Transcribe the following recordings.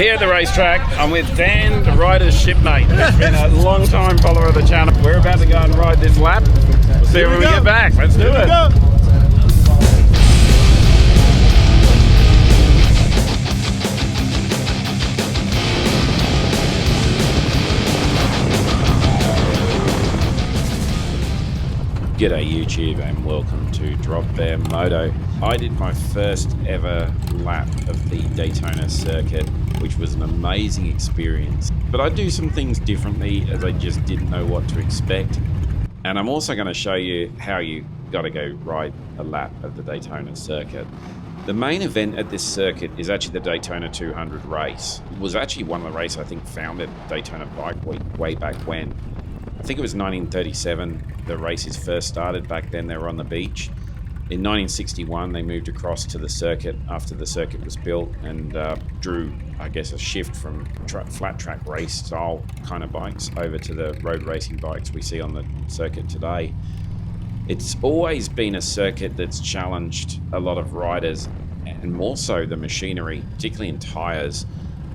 Here at the racetrack, I'm with Dan, the rider's shipmate. He's been a long time follower of the channel. We're about to go and ride this lap. We'll see when we get back. Let's do it. G'day YouTube and welcome to Drop Bear Moto. I did my first ever lap of the Daytona circuit, which was an amazing experience. But I do some things differently as I just didn't know what to expect. And I'm also going to show you how you got to go ride a lap of the Daytona circuit. The main event at this circuit is actually the Daytona 200 race. It was actually one of the races I think founded Daytona Bike way back when. I think it was 1937 the races first started. Back then they were on the beach. In 1961 they moved across to the circuit after the circuit was built and drew, I guess, a shift from flat track race style kind of bikes over to the road racing bikes we see on the circuit today. It's always been a circuit that's challenged a lot of riders and more so the machinery, particularly in tyres.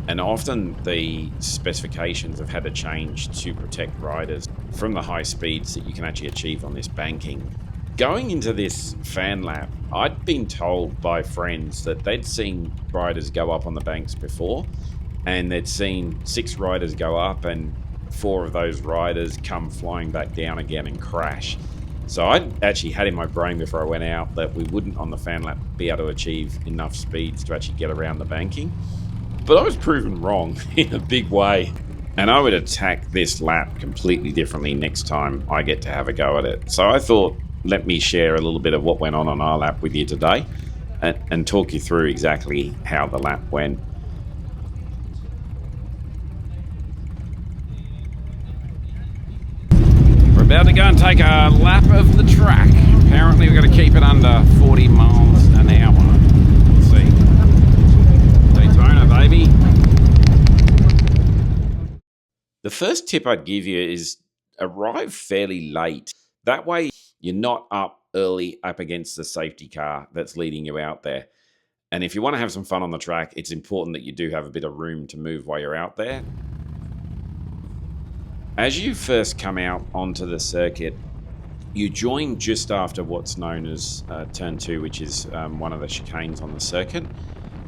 And often the specifications have had to change to protect riders from the high speeds that you can actually achieve on this banking. Going into this fan lap, I'd been told by friends that they'd seen riders go up on the banks before, and they'd seen 6 riders go up and 4 of those riders come flying back down again and crash. So I'd actually had in my brain before I went out that we wouldn't on the fan lap be able to achieve enough speeds to actually get around the banking. But I was proven wrong in a big way, and I would attack this lap completely differently next time I get to have a go at it. So I thought, let me share a little bit of what went on our lap with you today and talk you through exactly how the lap went. We're about to go and take a lap of the track. Apparently we've got to keep it under 40 miles an hour. Let's see. Daytona, baby. The first tip I'd give you is arrive fairly late. That way you're not up early up against the safety car that's leading you out there. And if you want to have some fun on the track, it's important that you do have a bit of room to move while you're out there. As you first come out onto the circuit, you join just after what's known as turn 2, which is one of the chicanes on the circuit.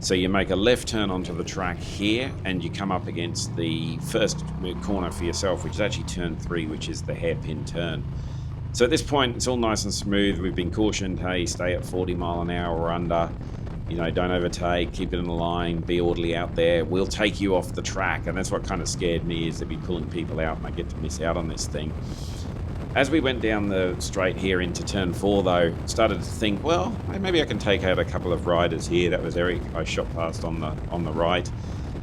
So you make a left turn onto the track here and you come up against the first corner for yourself, which is actually turn 3, which is the hairpin turn. So at this point, it's all nice and smooth. We've been cautioned, hey, stay at 40 mile an hour or under. You know, don't overtake, keep it in a line, be orderly out there. We'll take you off the track. And that's what kind of scared me, is to be pulling people out and I get to miss out on this thing. As we went down the straight here into turn 4, though, started to think, well, maybe I can take out a couple of riders here. That was Eric I shot past on the right.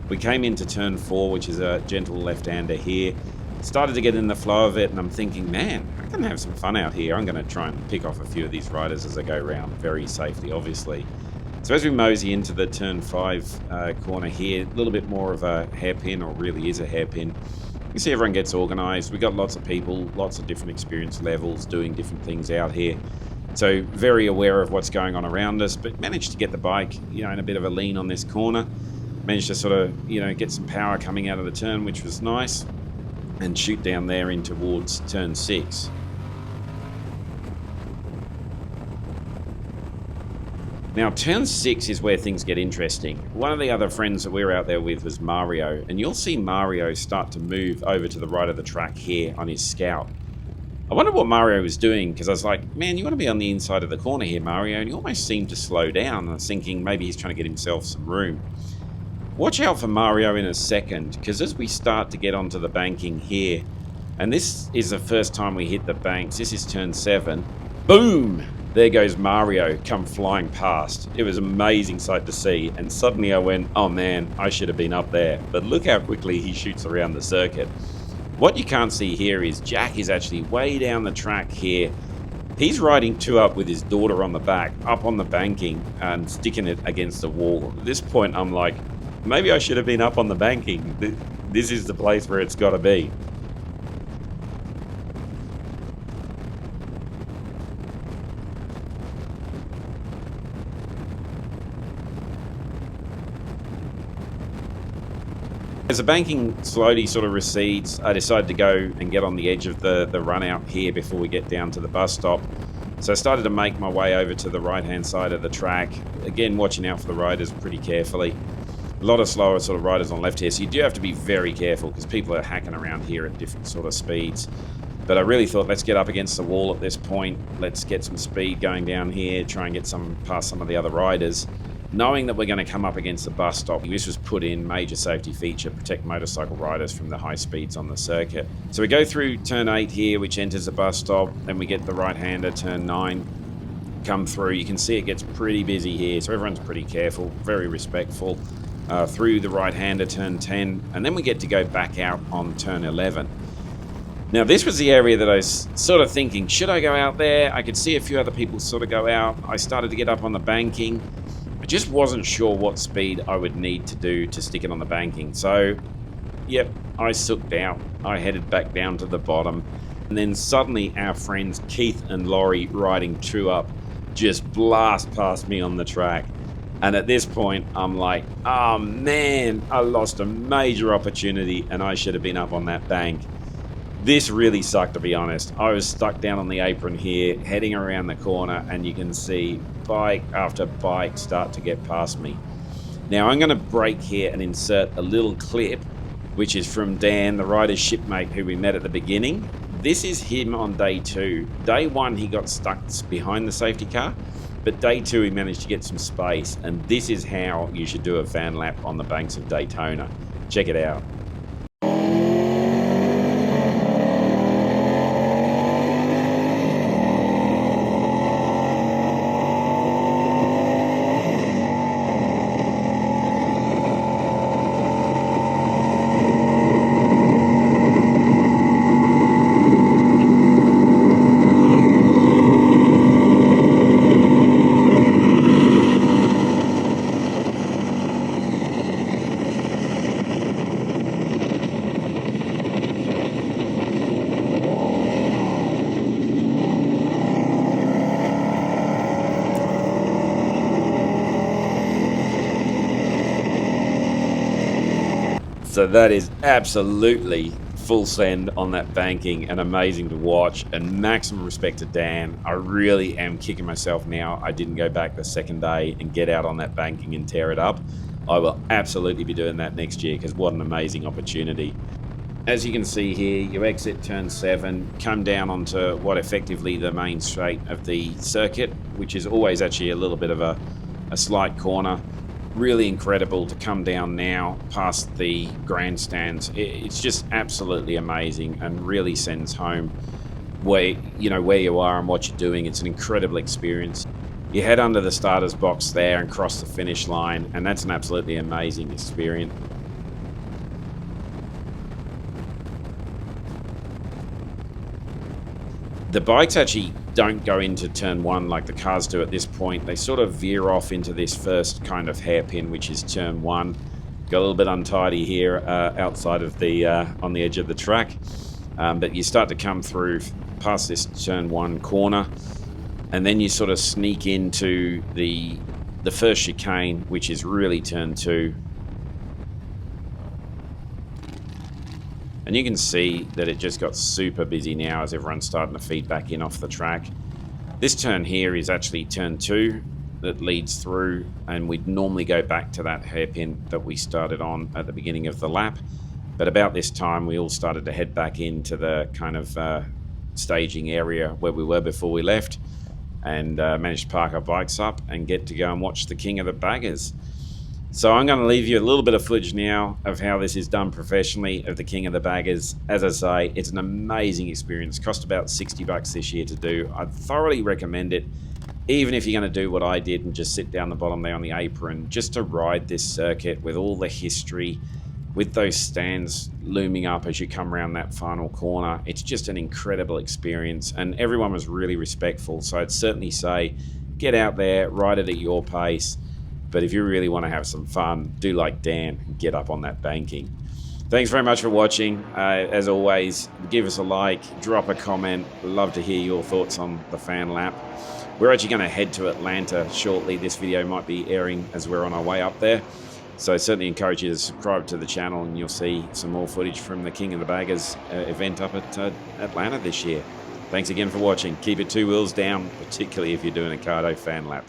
We came into turn 4, which is a gentle left-hander here. Started to get in the flow of it, and I'm thinking, man, I can have some fun out here. I'm going to try and pick off a few of these riders as I go around, very safely, obviously. So as we mosey into the turn 5 corner here, a little bit more of a hairpin, or really is a hairpin. You see everyone gets organised. We've got lots of people, lots of different experience levels doing different things out here. So very aware of what's going on around us, but managed to get the bike, in a bit of a lean on this corner. Managed to sort of, get some power coming out of the turn, which was nice, and shoot down there in towards turn 6. Now, turn 6 is where things get interesting. One of the other friends that we were out there with was Mario, and you'll see Mario start to move over to the right of the track here on his Scout. I wonder what Mario was doing, because I was like, man, you want to be on the inside of the corner here, Mario, and he almost seemed to slow down. And I was thinking maybe he's trying to get himself some room. Watch out for Mario in a second, because as we start to get onto the banking here, and this is the first time we hit the banks, this is turn 7, boom! There goes Mario come flying past. It was an amazing sight to see, and suddenly I went, oh man, I should have been up there. But look how quickly he shoots around the circuit. What you can't see here is Jack is actually way down the track here. He's riding 2 up with his daughter on the back, up on the banking and sticking it against the wall. At this point, I'm like, maybe I should have been up on the banking. This is the place where it's got to be. As the banking slowly sort of recedes, I decided to go and get on the edge of the run out here before we get down to the bus stop. So I started to make my way over to the right-hand side of the track, again watching out for the riders pretty carefully. A lot of slower sort of riders on left here, so you do have to be very careful because people are hacking around here at different sort of speeds. But I really thought, let's get up against the wall at this point, let's get some speed going down here, try and get past some of the other riders. Knowing that we're going to come up against the bus stop, this was put in major safety feature, protect motorcycle riders from the high speeds on the circuit. So we go through turn 8 here, which enters the bus stop, then we get the right-hander, turn 9, come through. You can see it gets pretty busy here, so everyone's pretty careful, very respectful. Through the right-hander, turn 10, and then we get to go back out on turn 11. Now, this was the area that I was sort of thinking, should I go out there? I could see a few other people sort of go out. I started to get up on the banking. I just wasn't sure what speed I would need to do to stick it on the banking. So, yep, I sucked out. I headed back down to the bottom. And then suddenly our friends Keith and Laurie riding 2 up just blast past me on the track. And at this point, I'm like, oh man, I lost a major opportunity and I should have been up on that bank. This really sucked, to be honest. I was stuck down on the apron here, heading around the corner, and you can see bike after bike start to get past me. Now, I'm going to break here and insert a little clip, which is from Dan, the rider's shipmate who we met at the beginning. This is him on day 2. Day 1, he got stuck behind the safety car, but day 2, he managed to get some space, and this is how you should do a fan lap on the banks of Daytona. Check it out. So that is absolutely full send on that banking and amazing to watch, and maximum respect to Dan. I really am kicking myself now I didn't go back the second day and get out on that banking and tear it up. I will absolutely be doing that next year because what an amazing opportunity. As you can see here, you exit turn 7, come down onto what effectively the main straight of the circuit, which is always actually a little bit of a slight corner. Really incredible to come down now past the grandstands. It's just absolutely amazing and really sends home where you are and what you're doing. It's an incredible experience. You head under the starter's box there and cross the finish line, and that's an absolutely amazing experience. The bikes actually don't go into turn 1 like the cars do at this point. They sort of veer off into this first kind of hairpin, which is turn 1. Got a little bit untidy here outside of the on the edge of the track, but you start to come through past this turn 1 corner, and then you sort of sneak into the first chicane, which is really turn 2. And you can see that it just got super busy now as everyone's starting to feed back in off the track. This turn here is actually turn 2 that leads through, and we'd normally go back to that hairpin that we started on at the beginning of the lap. But about this time, we all started to head back into the kind of staging area where we were before we left, and managed to park our bikes up and get to go and watch the King of the Baggers. So I'm going to leave you a little bit of footage now of how this is done professionally of the King of the Baggers. As I say, it's an amazing experience. Cost about $60 this year to do. I thoroughly recommend it, even if you're going to do what I did and just sit down the bottom there on the apron, just to ride this circuit with all the history, with those stands looming up as you come around that final corner. It's just an incredible experience, and everyone was really respectful. So I'd certainly say get out there, ride it at your pace. But if you really want to have some fun, do like Dan and get up on that banking. Thanks very much for watching. As always, give us a like, drop a comment. Love to hear your thoughts on the fan lap. We're actually going to head to Atlanta shortly. This video might be airing as we're on our way up there. So I certainly encourage you to subscribe to the channel, and you'll see some more footage from the King of the Baggers event up at Atlanta this year. Thanks again for watching. Keep your 2 wheels down, particularly if you're doing a Cardo fan lap.